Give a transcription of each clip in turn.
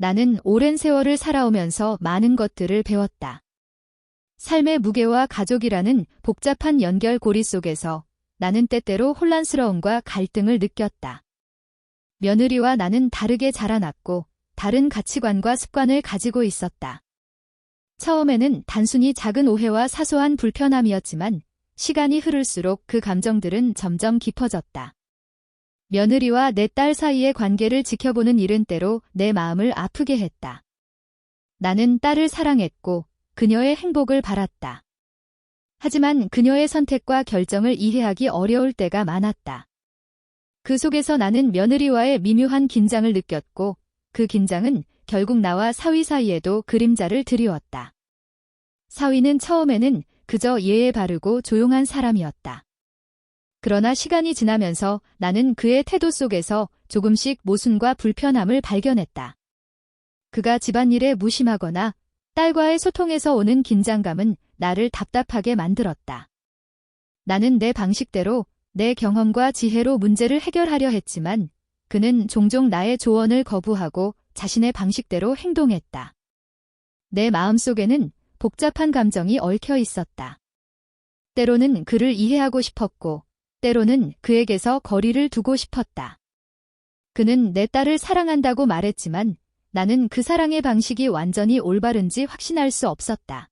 나는 오랜 세월을 살아오면서 많은 것들을 배웠다. 삶의 무게와 가족이라는 복잡한 연결고리 속에서 나는 때때로 혼란스러움과 갈등을 느꼈다. 며느리와 나는 다르게 자라났고 다른 가치관과 습관을 가지고 있었다. 처음에는 단순히 작은 오해와 사소한 불편함이었지만 시간이 흐를수록 그 감정들은 점점 깊어졌다. 며느리와 내 딸 사이의 관계를 지켜보는 일은 때로 내 마음을 아프게 했다. 나는 딸을 사랑했고 그녀의 행복을 바랐다. 하지만 그녀의 선택과 결정을 이해하기 어려울 때가 많았다. 그 속에서 나는 며느리와의 미묘한 긴장을 느꼈고 그 긴장은 결국 나와 사위 사이에도 그림자를 드리웠다. 사위는 처음에는 그저 예에 바르고 조용한 사람이었다. 그러나 시간이 지나면서 나는 그의 태도 속에서 조금씩 모순과 불편함을 발견했다. 그가 집안일에 무심하거나 딸과의 소통에서 오는 긴장감은 나를 답답하게 만들었다. 나는 내 방식대로 내 경험과 지혜로 문제를 해결하려 했지만 그는 종종 나의 조언을 거부하고 자신의 방식대로 행동했다. 내 마음속에는 복잡한 감정이 얽혀 있었다. 때로는 그를 이해하고 싶었고 때로는 그에게서 거리를 두고 싶었다. 그는 내 딸을 사랑한다고 말했지만 나는 그 사랑의 방식이 완전히 올바른지 확신할 수 없었다.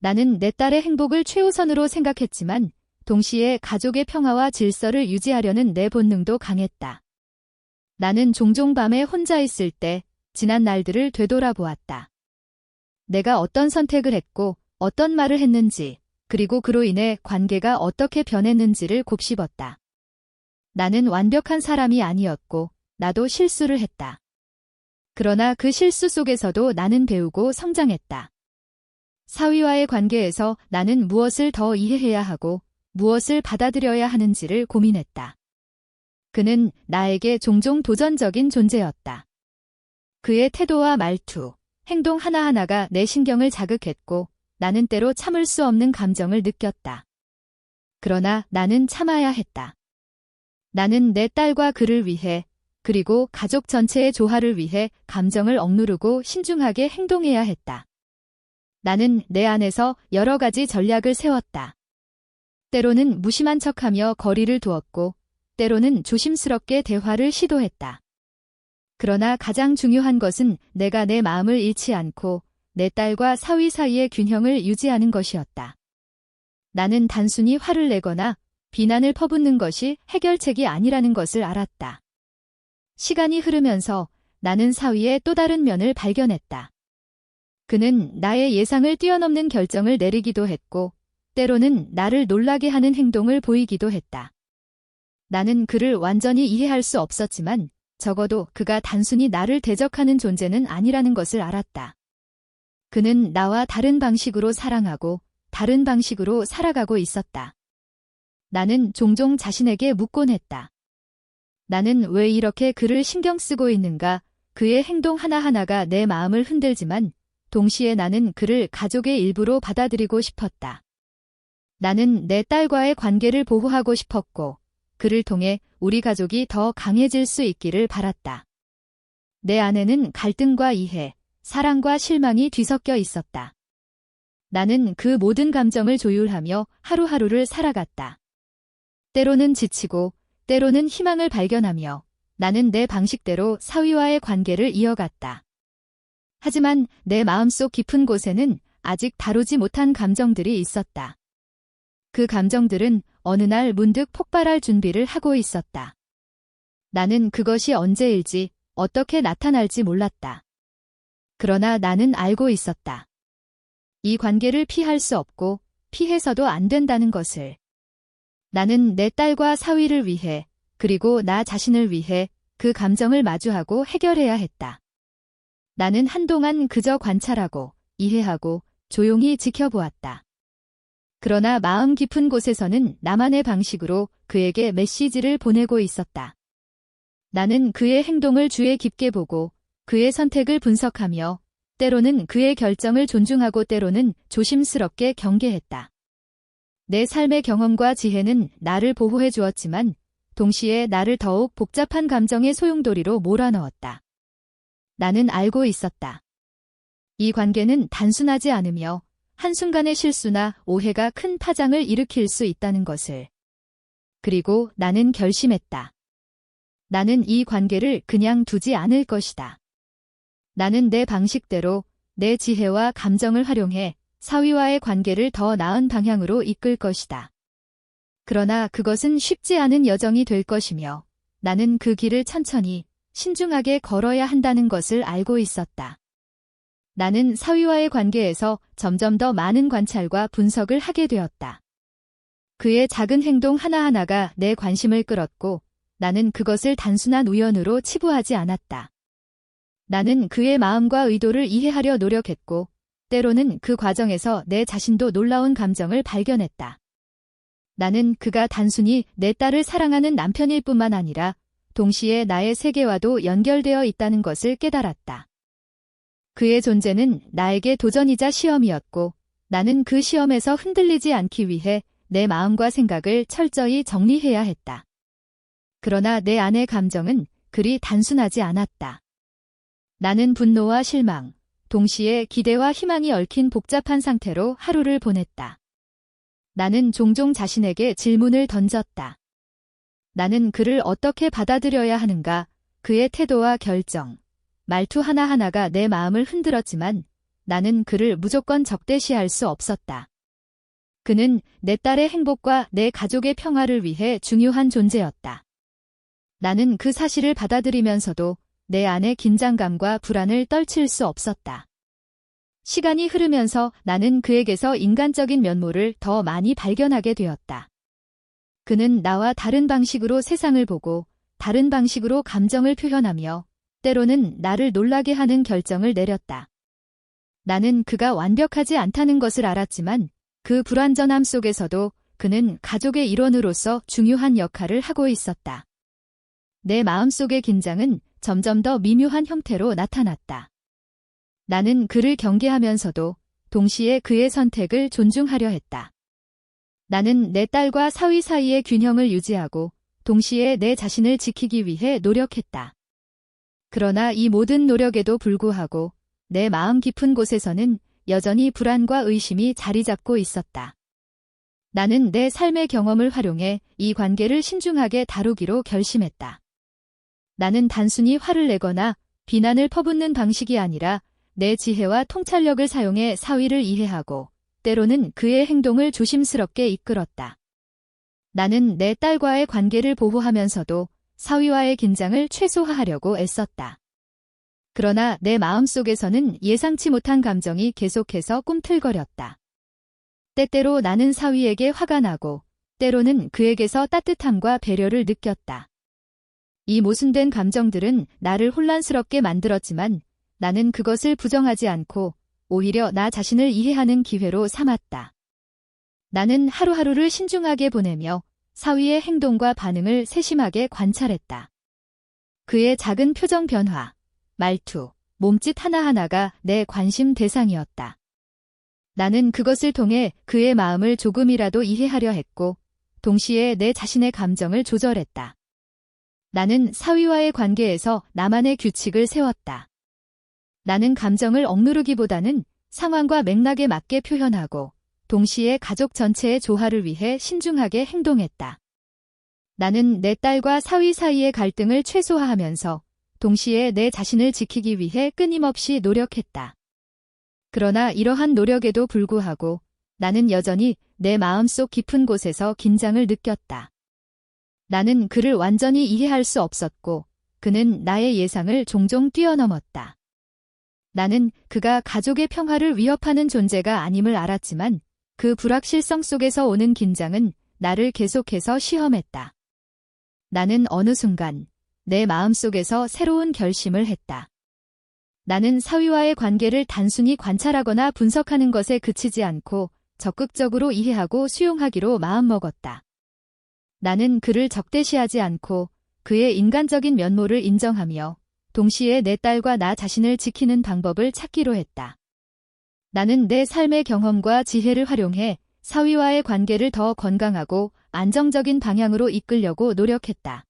나는 내 딸의 행복을 최우선으로 생각했지만 동시에 가족의 평화와 질서를 유지하려는 내 본능도 강했다. 나는 종종 밤에 혼자 있을 때 지난 날들을 되돌아보았다. 내가 어떤 선택을 했고 어떤 말을 했는지 그리고 그로 인해 관계가 어떻게 변했는지를 곱씹었다. 나는 완벽한 사람이 아니었고 나도 실수를 했다. 그러나 그 실수 속에서도 나는 배우고 성장했다. 사위와의 관계에서 나는 무엇을 더 이해해야 하고 무엇을 받아들여야 하는지를 고민했다. 그는 나에게 종종 도전적인 존재였다. 그의 태도와 말투, 행동 하나하나가 내 신경을 자극했고 나는 때로 참을 수 없는 감정을 느꼈다. 그러나 나는 참아야 했다. 나는 내 딸과 그를 위해 그리고 가족 전체의 조화를 위해 감정을 억누르고 신중하게 행동해야 했다. 나는 내 안에서 여러 가지 전략을 세웠다. 때로는 무심한 척하며 거리를 두었고 때로는 조심스럽게 대화를 시도했다. 그러나 가장 중요한 것은 내가 내 마음을 잃지 않고 내 딸과 사위 사이의 균형을 유지하는 것이었다. 나는 단순히 화를 내거나 비난을 퍼붓는 것이 해결책이 아니라는 것을 알았다. 시간이 흐르면서 나는 사위의 또 다른 면을 발견했다. 그는 나의 예상을 뛰어넘는 결정을 내리기도 했고 때로는 나를 놀라게 하는 행동을 보이기도 했다. 나는 그를 완전히 이해할 수 없었지만 적어도 그가 단순히 나를 대적하는 존재는 아니라는 것을 알았다. 그는 나와 다른 방식으로 사랑하고 다른 방식으로 살아가고 있었다. 나는 종종 자신에게 묻곤 했다. 나는 왜 이렇게 그를 신경 쓰고 있는가? 그의 행동 하나하나가 내 마음을 흔들지만 동시에 나는 그를 가족의 일부로 받아들이고 싶었다. 나는 내 딸과의 관계를 보호하고 싶었고 그를 통해 우리 가족이 더 강해질 수 있기를 바랐다. 내 안에는 갈등과 이해, 사랑과 실망이 뒤섞여 있었다. 나는 그 모든 감정을 조율하며 하루하루를 살아갔다. 때로는 지치고 때로는 희망을 발견하며 나는 내 방식대로 사위와의 관계를 이어갔다. 하지만 내 마음속 깊은 곳에는 아직 다루지 못한 감정들이 있었다. 그 감정들은 어느 날 문득 폭발할 준비를 하고 있었다. 나는 그것이 언제일지 어떻게 나타날지 몰랐다. 그러나 나는 알고 있었다. 이 관계를 피할 수 없고 피해서도 안 된다는 것을. 나는 내 딸과 사위를 위해 그리고 나 자신을 위해 그 감정을 마주하고 해결해야 했다. 나는 한동안 그저 관찰하고 이해하고 조용히 지켜보았다. 그러나 마음 깊은 곳에서는 나만의 방식으로 그에게 메시지를 보내고 있었다. 나는 그의 행동을 주의 깊게 보고 그의 선택을 분석하며 때로는 그의 결정을 존중하고 때로는 조심스럽게 경계했다. 내 삶의 경험과 지혜는 나를 보호해 주었지만 동시에 나를 더욱 복잡한 감정의 소용돌이로 몰아넣었다. 나는 알고 있었다. 이 관계는 단순하지 않으며 한순간의 실수나 오해가 큰 파장을 일으킬 수 있다는 것을. 그리고 나는 결심했다. 나는 이 관계를 그냥 두지 않을 것이다. 나는 내 방식대로 내 지혜와 감정을 활용해 사위와의 관계를 더 나은 방향으로 이끌 것이다. 그러나 그것은 쉽지 않은 여정이 될 것이며 나는 그 길을 천천히 신중하게 걸어야 한다는 것을 알고 있었다. 나는 사위와의 관계에서 점점 더 많은 관찰과 분석을 하게 되었다. 그의 작은 행동 하나하나가 내 관심을 끌었고 나는 그것을 단순한 우연으로 치부하지 않았다. 나는 그의 마음과 의도를 이해하려 노력했고 때로는 그 과정에서 내 자신도 놀라운 감정을 발견했다. 나는 그가 단순히 내 딸을 사랑하는 남편일 뿐만 아니라 동시에 나의 세계와도 연결되어 있다는 것을 깨달았다. 그의 존재는 나에게 도전이자 시험이었고 나는 그 시험에서 흔들리지 않기 위해 내 마음과 생각을 철저히 정리해야 했다. 그러나 내 안의 감정은 그리 단순하지 않았다. 나는 분노와 실망, 동시에 기대와 희망이 얽힌 복잡한 상태로 하루를 보냈다. 나는 종종 자신에게 질문을 던졌다. 나는 그를 어떻게 받아들여야 하는가? 그의 태도와 결정, 말투 하나하나가 내 마음을 흔들었지만 나는 그를 무조건 적대시할 수 없었다. 그는 내 딸의 행복과 내 가족의 평화를 위해 중요한 존재였다. 나는 그 사실을 받아들이면서도 내 안의 긴장감과 불안을 떨칠 수 없었다. 시간이 흐르면서 나는 그에게서 인간적인 면모를 더 많이 발견하게 되었다. 그는 나와 다른 방식으로 세상을 보고 다른 방식으로 감정을 표현하며 때로는 나를 놀라게 하는 결정을 내렸다. 나는 그가 완벽하지 않다는 것을 알았지만 그 불완전함 속에서도 그는 가족의 일원으로서 중요한 역할을 하고 있었다. 내 마음속의 긴장은 점점 더 미묘한 형태로 나타났다. 나는 그를 경계하면서도 동시에 그의 선택을 존중하려 했다. 나는 내 딸과 사위 사이의 균형을 유지하고 동시에 내 자신을 지키기 위해 노력했다. 그러나 이 모든 노력에도 불구하고 내 마음 깊은 곳에서는 여전히 불안과 의심이 자리 잡고 있었다. 나는 내 삶의 경험을 활용해 이 관계를 신중하게 다루기로 결심했다. 나는 단순히 화를 내거나 비난을 퍼붓는 방식이 아니라 내 지혜와 통찰력을 사용해 사위를 이해하고 때로는 그의 행동을 조심스럽게 이끌었다. 나는 내 딸과의 관계를 보호하면서도 사위와의 긴장을 최소화하려고 애썼다. 그러나 내 마음속에서는 예상치 못한 감정이 계속해서 꿈틀거렸다. 때때로 나는 사위에게 화가 나고 때로는 그에게서 따뜻함과 배려를 느꼈다. 이 모순된 감정들은 나를 혼란스럽게 만들었지만 나는 그것을 부정하지 않고 오히려 나 자신을 이해하는 기회로 삼았다. 나는 하루하루를 신중하게 보내며 사위의 행동과 반응을 세심하게 관찰했다. 그의 작은 표정 변화, 말투, 몸짓 하나하나가 내 관심 대상이었다. 나는 그것을 통해 그의 마음을 조금이라도 이해하려 했고 동시에 내 자신의 감정을 조절했다. 나는 사위와의 관계에서 나만의 규칙을 세웠다. 나는 감정을 억누르기보다는 상황과 맥락에 맞게 표현하고 동시에 가족 전체의 조화를 위해 신중하게 행동했다. 나는 내 딸과 사위 사이의 갈등을 최소화하면서 동시에 내 자신을 지키기 위해 끊임없이 노력했다. 그러나 이러한 노력에도 불구하고 나는 여전히 내 마음속 깊은 곳에서 긴장을 느꼈다. 나는 그를 완전히 이해할 수 없었고 그는 나의 예상을 종종 뛰어넘었다. 나는 그가 가족의 평화를 위협하는 존재가 아님을 알았지만 그 불확실성 속에서 오는 긴장은 나를 계속해서 시험했다. 나는 어느 순간 내 마음속에서 새로운 결심을 했다. 나는 사위와의 관계를 단순히 관찰하거나 분석하는 것에 그치지 않고 적극적으로 이해하고 수용하기로 마음먹었다. 나는 그를 적대시하지 않고 그의 인간적인 면모를 인정하며 동시에 내 딸과 나 자신을 지키는 방법을 찾기로 했다. 나는 내 삶의 경험과 지혜를 활용해 사위와의 관계를 더 건강하고 안정적인 방향으로 이끌려고 노력했다.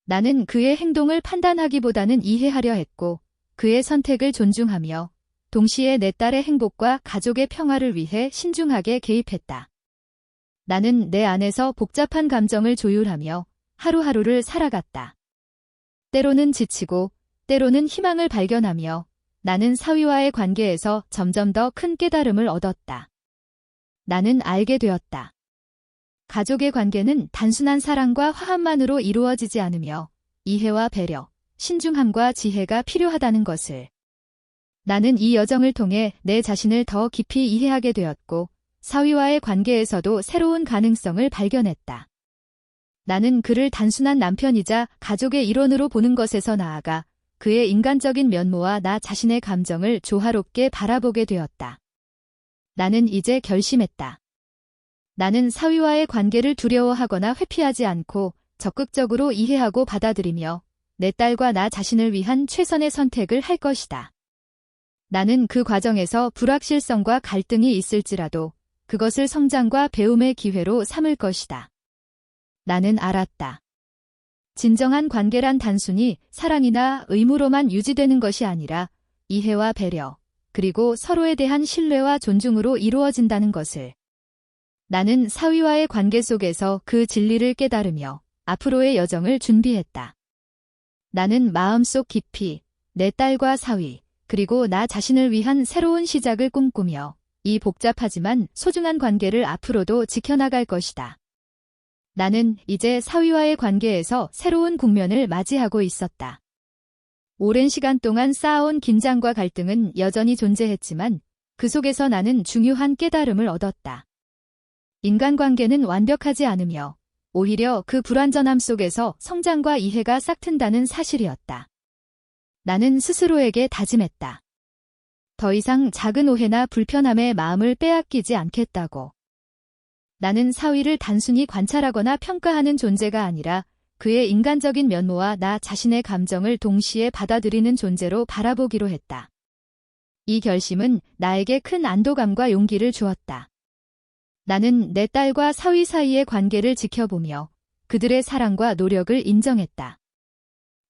나는 그의 행동을 판단하기보다는 이해하려 했고 그의 선택을 존중하며 동시에 내 딸의 행복과 가족의 평화를 위해 신중하게 개입했다. 나는 내 안에서 복잡한 감정을 조율하며 하루하루를 살아갔다. 때로는 지치고 때로는 희망을 발견하며 나는 사위와의 관계에서 점점 더 큰 깨달음을 얻었다. 나는 알게 되었다. 가족의 관계는 단순한 사랑과 화합만으로 이루어지지 않으며 이해와 배려, 신중함과 지혜가 필요하다는 것을. 나는 이 여정을 통해 내 자신을 더 깊이 이해하게 되었고 사위와의 관계에서도 새로운 가능성을 발견했다. 나는 그를 단순한 남편이자 가족의 일원으로 보는 것에서 나아가 그의 인간적인 면모와 나 자신의 감정을 조화롭게 바라보게 되었다. 나는 이제 결심했다. 나는 사위와의 관계를 두려워하거나 회피하지 않고 적극적으로 이해하고 받아들이며 내 딸과 나 자신을 위한 최선의 선택을 할 것이다. 나는 그 과정에서 불확실성과 갈등이 있을지라도 그것을 성장과 배움의 기회로 삼을 것이다. 나는 알았다. 진정한 관계란 단순히 사랑이나 의무로만 유지되는 것이 아니라 이해와 배려, 그리고 서로에 대한 신뢰와 존중으로 이루어진다는 것을. 나는 사위와의 관계 속에서 그 진리를 깨달으며 앞으로의 여정을 준비했다. 나는 마음속 깊이 내 딸과 사위, 그리고 나 자신을 위한 새로운 시작을 꿈꾸며 이 복잡하지만 소중한 관계를 앞으로도 지켜나갈 것이다. 나는 이제 사위와의 관계에서 새로운 국면을 맞이하고 있었다. 오랜 시간 동안 쌓아온 긴장과 갈등은 여전히 존재했지만 그 속에서 나는 중요한 깨달음을 얻었다. 인간관계는 완벽하지 않으며 오히려 그 불완전함 속에서 성장과 이해가 싹튼다는 사실이었다. 나는 스스로에게 다짐했다. 더 이상 작은 오해나 불편함에 마음을 빼앗기지 않겠다고. 나는 사위를 단순히 관찰하거나 평가하는 존재가 아니라 그의 인간적인 면모와 나 자신의 감정을 동시에 받아들이는 존재로 바라보기로 했다. 이 결심은 나에게 큰 안도감과 용기를 주었다. 나는 내 딸과 사위 사이의 관계를 지켜보며 그들의 사랑과 노력을 인정했다.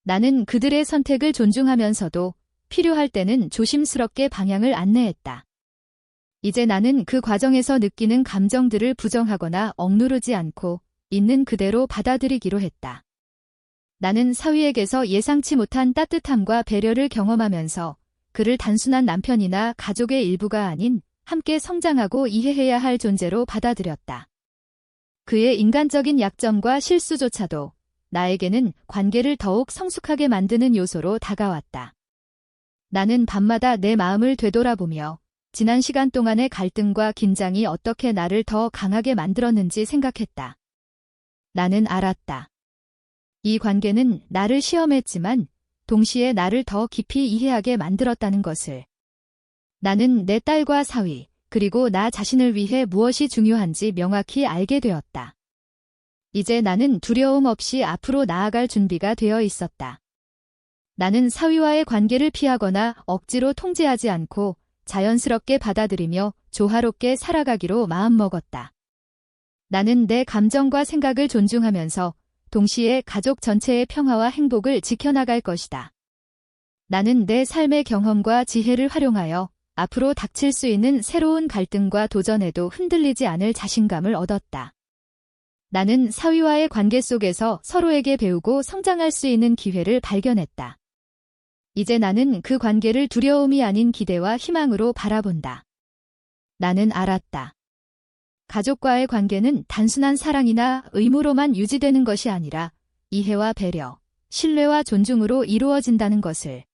나는 그들의 선택을 존중하면서도 필요할 때는 조심스럽게 방향을 안내했다. 이제 나는 그 과정에서 느끼는 감정들을 부정하거나 억누르지 않고 있는 그대로 받아들이기로 했다. 나는 사위에게서 예상치 못한 따뜻함과 배려를 경험하면서 그를 단순한 남편이나 가족의 일부가 아닌 함께 성장하고 이해해야 할 존재로 받아들였다. 그의 인간적인 약점과 실수조차도 나에게는 관계를 더욱 성숙하게 만드는 요소로 다가왔다. 나는 밤마다 내 마음을 되돌아보며 지난 시간 동안의 갈등과 긴장이 어떻게 나를 더 강하게 만들었는지 생각했다. 나는 알았다. 이 관계는 나를 시험했지만 동시에 나를 더 깊이 이해하게 만들었다는 것을. 나는 내 딸과 사위, 그리고 나 자신을 위해 무엇이 중요한지 명확히 알게 되었다. 이제 나는 두려움 없이 앞으로 나아갈 준비가 되어 있었다. 나는 사위와의 관계를 피하거나 억지로 통제하지 않고 자연스럽게 받아들이며 조화롭게 살아가기로 마음먹었다. 나는 내 감정과 생각을 존중하면서 동시에 가족 전체의 평화와 행복을 지켜나갈 것이다. 나는 내 삶의 경험과 지혜를 활용하여 앞으로 닥칠 수 있는 새로운 갈등과 도전에도 흔들리지 않을 자신감을 얻었다. 나는 사위와의 관계 속에서 서로에게 배우고 성장할 수 있는 기회를 발견했다. 이제 나는 그 관계를 두려움이 아닌 기대와 희망으로 바라본다. 나는 알았다. 가족과의 관계는 단순한 사랑이나 의무로만 유지되는 것이 아니라 이해와 배려, 신뢰와 존중으로 이루어진다는 것을.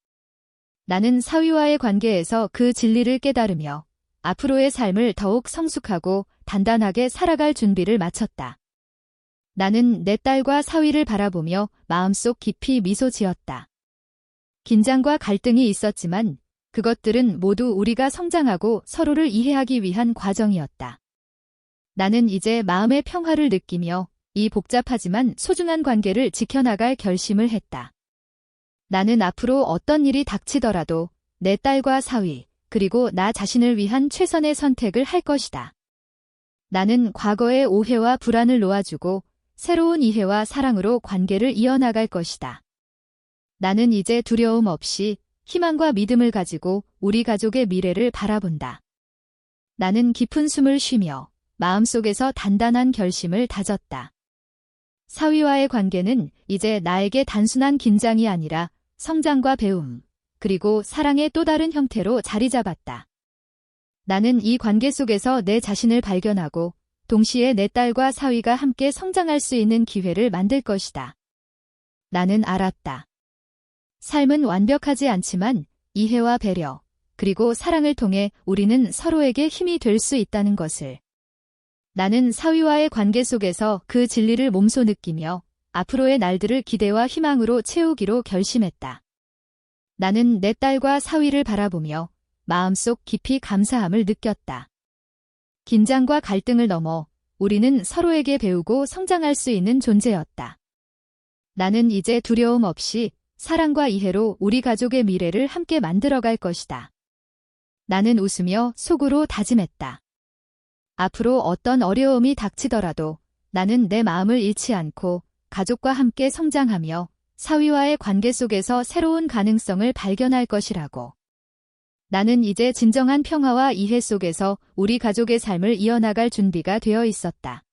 나는 사위와의 관계에서 그 진리를 깨달으며 앞으로의 삶을 더욱 성숙하고 단단하게 살아갈 준비를 마쳤다. 나는 내 딸과 사위를 바라보며 마음속 깊이 미소 지었다. 긴장과 갈등이 있었지만 그것들은 모두 우리가 성장하고 서로를 이해하기 위한 과정이었다. 나는 이제 마음의 평화를 느끼며 이 복잡하지만 소중한 관계를 지켜나갈 결심을 했다. 나는 앞으로 어떤 일이 닥치더라도 내 딸과 사위, 그리고 나 자신을 위한 최선의 선택을 할 것이다. 나는 과거의 오해와 불안을 놓아주고 새로운 이해와 사랑으로 관계를 이어나갈 것이다. 나는 이제 두려움 없이 희망과 믿음을 가지고 우리 가족의 미래를 바라본다. 나는 깊은 숨을 쉬며 마음속에서 단단한 결심을 다졌다. 사위와의 관계는 이제 나에게 단순한 긴장이 아니라 성장과 배움, 그리고 사랑의 또 다른 형태로 자리 잡았다. 나는 이 관계 속에서 내 자신을 발견하고 동시에 내 딸과 사위가 함께 성장할 수 있는 기회를 만들 것이다. 나는 알았다. 삶은 완벽하지 않지만 이해와 배려, 그리고 사랑을 통해 우리는 서로에게 힘이 될 수 있다는 것을. 나는 사위와의 관계 속에서 그 진리를 몸소 느끼며 앞으로의 날들을 기대와 희망으로 채우기로 결심했다. 나는 내 딸과 사위를 바라보며 마음속 깊이 감사함을 느꼈다. 긴장과 갈등을 넘어 우리는 서로에게 배우고 성장할 수 있는 존재였다. 나는 이제 두려움 없이 사랑과 이해로 우리 가족의 미래를 함께 만들어갈 것이다. 나는 웃으며 속으로 다짐했다. 앞으로 어떤 어려움이 닥치더라도 나는 내 마음을 잃지 않고 가족과 함께 성장하며 사위와의 관계 속에서 새로운 가능성을 발견할 것이라고. 나는 이제 진정한 평화와 이해 속에서 우리 가족의 삶을 이어나갈 준비가 되어 있었다.